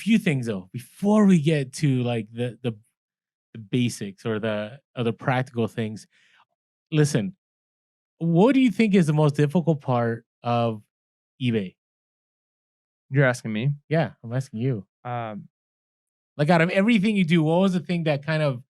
few things though before we get to like the basics or the other practical things. Listen, what do you think is the most difficult part of eBay? You're asking me. Yeah, I'm asking you. Um, Like out of everything you do, what was the thing that kind of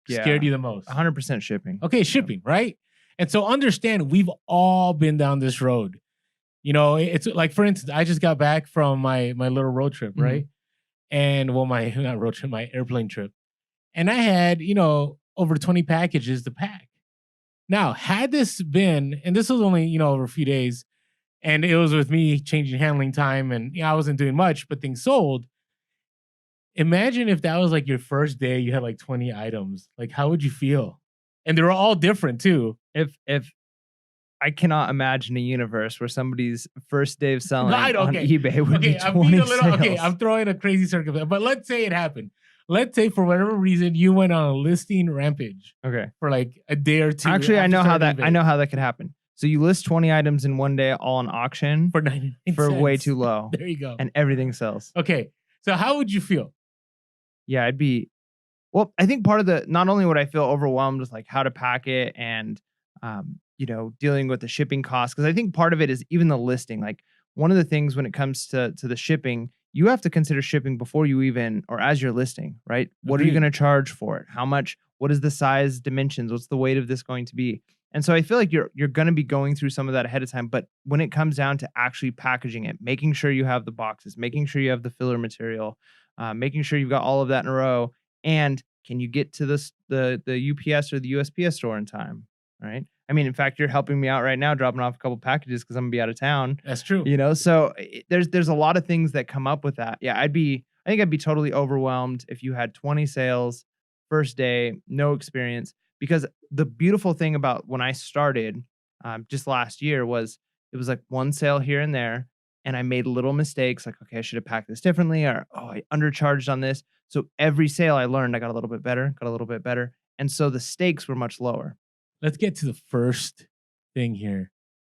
scared yeah, you the most? 100% shipping. Okay, shipping, right? And so understand we've all been down this road. You know, it's like for instance, I just got back from my little road trip, right? And well, my not road trip, my airplane trip. And I had, over 20 packages to pack. Now, had this been, and this was only, over a few days, and it was with me changing handling time, and I wasn't doing much, but things sold. Imagine if that was like your first day, you had like 20 items. Like, how would you feel? And they were all different too. If I cannot imagine a universe where somebody's first day of selling No, on okay. eBay would be Okay, I'm 20 being a little sales. okay. I'm throwing a crazy circumstance, but let's say it happened. Let's say for whatever reason you went on a listing rampage Okay. for like a day or two. Actually, I after know how starting that eBay could happen. So you list 20 items in one day all on auction for 99 for way cents. too low, There you go. and everything sells. Okay, so how would you feel? Yeah, well, I think part of not only would I feel overwhelmed with like how to pack it and dealing with the shipping costs, because I think part of it is even the listing. Like one of the things when it comes to the shipping, you have to consider shipping before you even or as you're listing, right? What are you Agreed. going to charge for it? How much? What is the size, dimensions? What's the weight of this going to be? And so I feel like you're going to be going through some of that ahead of time. But when it comes down to actually packaging it, making sure you have the boxes, making sure you have the filler material, making sure you've got all of that in a row, and can you get to the UPS or the USPS store in time? Right. I mean, in fact, you're helping me out right now, dropping off a couple packages because I'm gonna be out of town. That's true. So there's a lot of things that come up with that. Yeah, I think I'd be totally overwhelmed if you had 20 sales first day, no experience. Because the beautiful thing about when I started just last year was it was like one sale here and there, and I made little mistakes like, okay, I should have packed this differently, or oh, I undercharged on this. So every sale I learned, I got a little bit better, and so the stakes were much lower. Let's get to the first thing here.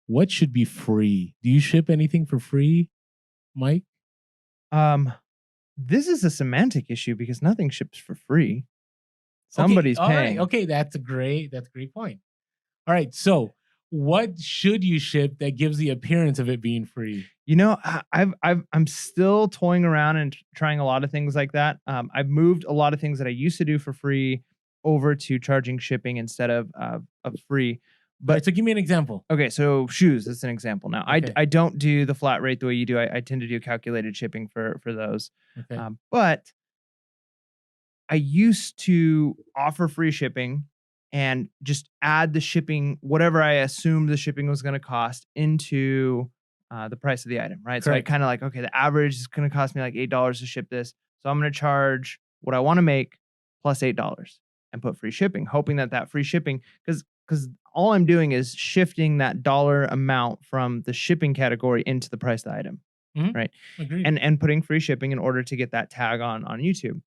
What should be free? Do you ship anything for free, Mike? This is a semantic issue because nothing ships for free. Somebody's okay, paying. Right. Okay, that's a great point. All right, so what should you ship that gives the appearance of it being free? I'm still toying around and trying a lot of things like that. I've moved a lot of things that I used to do for free over to charging shipping instead of free. But right, so give me an example. Okay, so shoes, that's an example. Now, okay. I don't do the flat rate the way you do. I tend to do calculated shipping for those. Okay. But I used to offer free shipping and just add the shipping, whatever I assumed the shipping was going to cost, into the price of the item, right? Correct. So I kind of like, okay, the average is going to cost me like $8 to ship this. So I'm going to charge what I want to make plus $8 and put free shipping, hoping that free shipping, because all I'm doing is shifting that dollar amount from the shipping category into the price of the item, right? Agreed. And putting free shipping in order to get that tag on YouTube.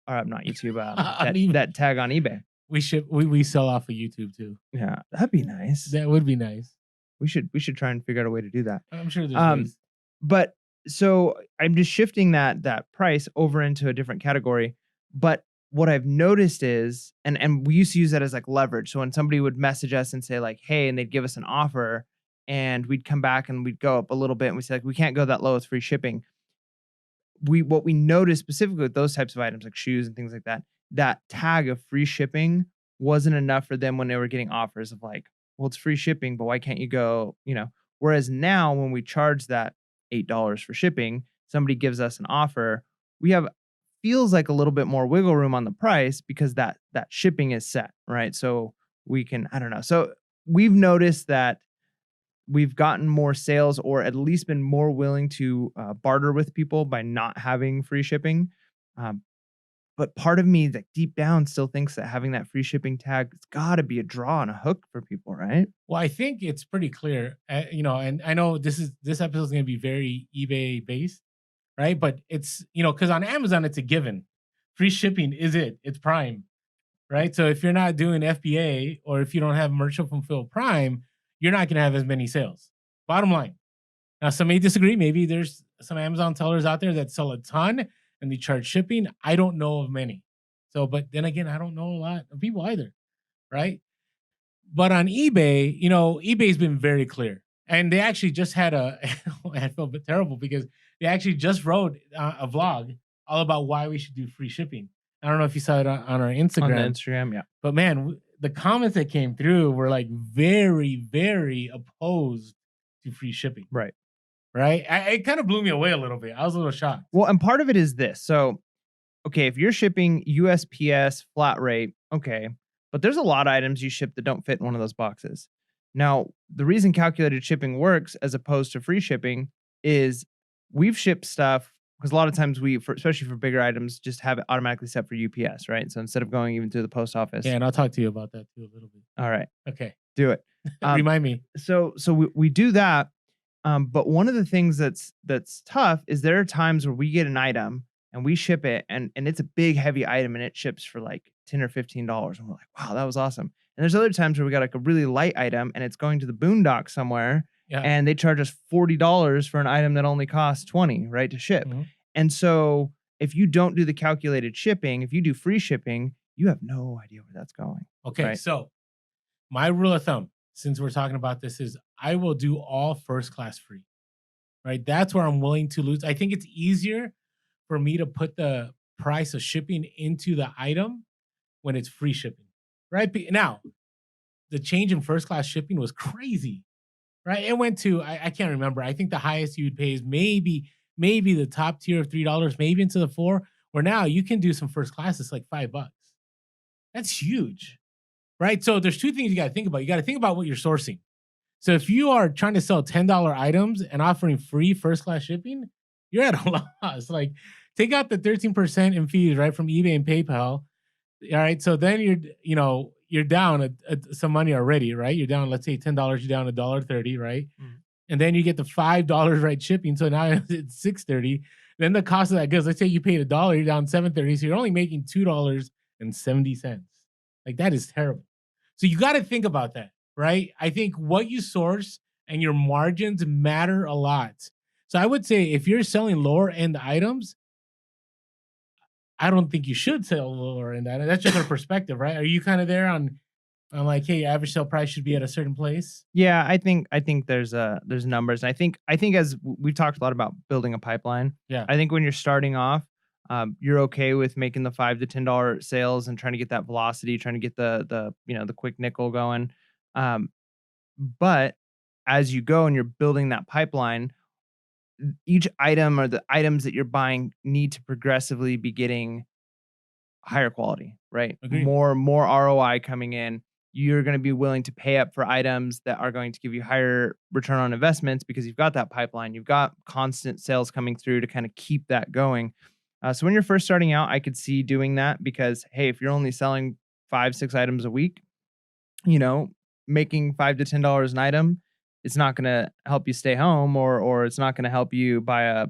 Or not YouTube, that tag on eBay. We sell off of YouTube too. Yeah, that'd be nice. That would be nice. We should try and figure out a way to do that. I'm sure there's ways. But so I'm just shifting that price over into a different category. But what I've noticed is, and we used to use that as like leverage. So when somebody would message us and say like, hey, and they'd give us an offer, and we'd come back and we'd go up a little bit, and we say like, we can't go that low, it's free shipping. What we noticed specifically with those types of items like shoes and things like that, that tag of free shipping wasn't enough for them when they were getting offers of like, well, it's free shipping, but why can't you go, whereas now when we charge that $8 for shipping, somebody gives us an offer, we have feels like a little bit more wiggle room on the price because that shipping is set, right? So we can, I don't know. So we've noticed that we've gotten more sales, or at least been more willing to barter with people by not having free shipping. But part of me that deep down still thinks that having that free shipping tag, it's got to be a draw and a hook for people, right? Well, I think it's pretty clear, and I know this episode is going to be very eBay based, right? But it's, because on Amazon, it's a given. Free shipping is it's Prime, right? So if you're not doing FBA, or if you don't have Merchant Fulfilled Prime, you're not going to have as many sales. Bottom line. Now, some may disagree. Maybe there's some Amazon sellers out there that sell a ton and they charge shipping. I don't know of many. So, but then again, I don't know a lot of people either, right? But on eBay, eBay's been very clear, and they actually just had a. I feel a bit terrible because they actually just wrote a vlog all about why we should do free shipping. I don't know if you saw it on our On the Instagram, Instagram, yeah. but man, the comments that came through were like very, very opposed to free shipping. Right. Right? It kind of blew me away a little bit. I was a little shocked. Well, and part of it is this. So, okay, if you're shipping USPS flat rate, okay, but there's a lot of items you ship that don't fit in one of those boxes. Now, the reason calculated shipping works as opposed to free shipping is we've shipped stuff because a lot of times especially for bigger items, just have it automatically set for UPS, right? So instead of going even through the post office. Yeah, and I'll talk to you about that too a little bit. All right. Okay. Do it. Remind me. So we do that. But one of the things that's tough is there are times where we get an item and we ship it and it's a big heavy item and it ships for like $10 or $15 and we're like, wow, that was awesome. And there's other times where we got like a really light item and it's going to the boondocks somewhere and they charge us $40 for an item that only costs $20, right, to ship. Mm-hmm. And so if you don't do the calculated shipping, if you do free shipping, you have no idea where that's going. Okay, right? So my rule of thumb, since we're talking about this, is I will do all first class free. Right? That's where I'm willing to lose. I think it's easier for me to put the price of shipping into the item when it's free shipping. Right? Now, the change in first class shipping was crazy. Right? It went to I can't remember. I think the highest you would pay is maybe the top tier of $3, maybe into the $4. Where now you can do some first class. It's like $5. That's huge, right? So there's two things you got to think about. You got to think about what you're sourcing. So if you are trying to sell $10 items and offering free first class shipping, you're at a loss. Like take out the 13% in fees, right, from eBay and PayPal. All right, so then you're down some money already, right? You're down, let's say $10, you're down $1.30, right? Mm. And then you get the $5 right shipping, so now it's $6.30. Then the cost of that goods, let's say you paid $1, you're down $7.30, so you're only making $2.70. Like that is terrible. So you got to think about that, right? I think what you source and your margins matter a lot. So I would say if you're selling lower end items, I don't think you should sell lower end items. That's just our perspective, right? Are you kind of there on like, hey, average sale price should be at a certain place? Yeah, I think there's numbers. And I think as we've talked a lot about building a pipeline. Yeah. I think when you're starting off, you're okay with making the $5 to $10 sales and trying to get that velocity, trying to get the quick nickel going. But as you go and you're building that pipeline, each item or the items that you're buying need to progressively be getting higher quality, right? Agreed. More ROI coming in. You're going to be willing to pay up for items that are going to give you higher return on investments because you've got that pipeline. You've got constant sales coming through to kind of keep that going. So when you're first starting out, I could see doing that because, hey, if you're only selling 5-6 items a week, making $5 to $10 an item, it's not going to help you stay home or it's not going to help you buy a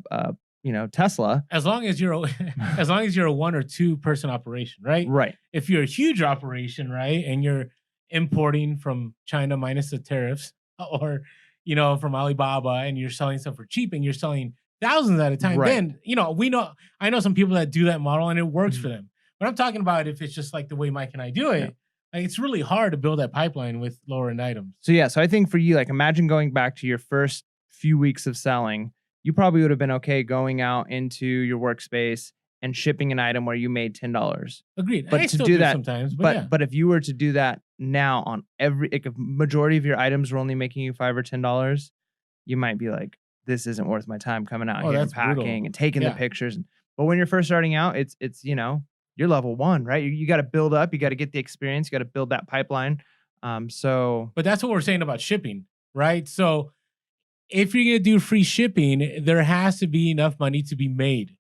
Tesla. As long as you're a 1 or 2 person operation, right? Right. If you're a huge operation, right, and you're importing from China minus the tariffs or from Alibaba and you're selling stuff for cheap and you're selling thousands at a time, right. Then I know some people that do that model and it works for them. But I'm talking about if it's just like the way Mike and I do it, like it's really hard to build that pipeline with lower end items. So I think for you, like imagine going back to your first few weeks of selling, you probably would have been okay going out into your workspace and shipping an item where you made $10. Agreed. But I to still do that sometimes, but if you were to do that now on if a majority of your items were only making you $5 or $10, you might be like, this isn't worth my time coming out here and packing brutal. And taking the pictures. But when you're first starting out, it's you're level 1, right? You got to build up, you got to get the experience, you got to build that pipeline. But that's what we're saying about shipping, right? So if you're gonna do free shipping, there has to be enough money to be made,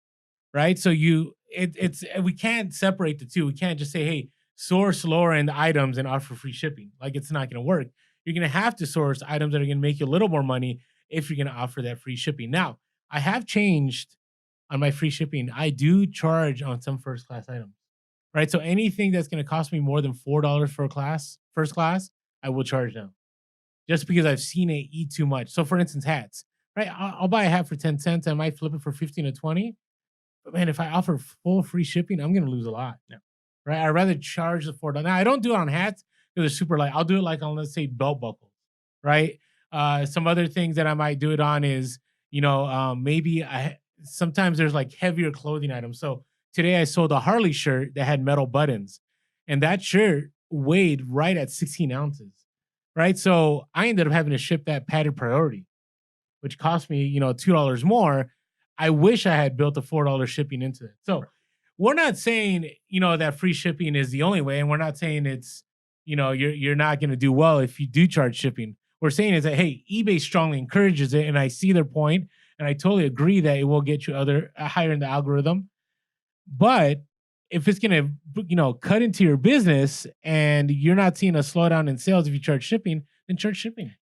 right? So we can't separate the two. We can't just say, hey, source lower end items and offer free shipping. Like it's not gonna work. You're gonna have to source items that are gonna make you a little more money if you're gonna offer that free shipping. Now, I have changed on my free shipping. I do charge on some first class items, right? So anything that's gonna cost me more than $4 for first class, I will charge now. Just because I've seen it eat too much. So for instance, hats, right? I'll buy a hat for 10 cents. I might flip it for 15 or 20. But man, if I offer full free shipping, I'm gonna lose a lot. Yeah. Right? I'd rather charge the $4. Now I don't do it on hats because they're super light. I'll do it like on, let's say, belt buckles, right? Some other things that I might do it on is, maybe sometimes there's like heavier clothing items. So today I sold a Harley shirt that had metal buttons, and that shirt weighed right at 16 ounces, right? So I ended up having to ship that padded priority, which cost me, $2 more. I wish I had built a $4 shipping into it. So we're not saying, that free shipping is the only way, and we're not saying it's, you're not going to do well if you do charge shipping. We're saying is that, hey, eBay strongly encourages it, and I see their point, and I totally agree that it will get you higher in the algorithm. But if it's going to, cut into your business and you're not seeing a slowdown in sales if you charge shipping, then charge shipping.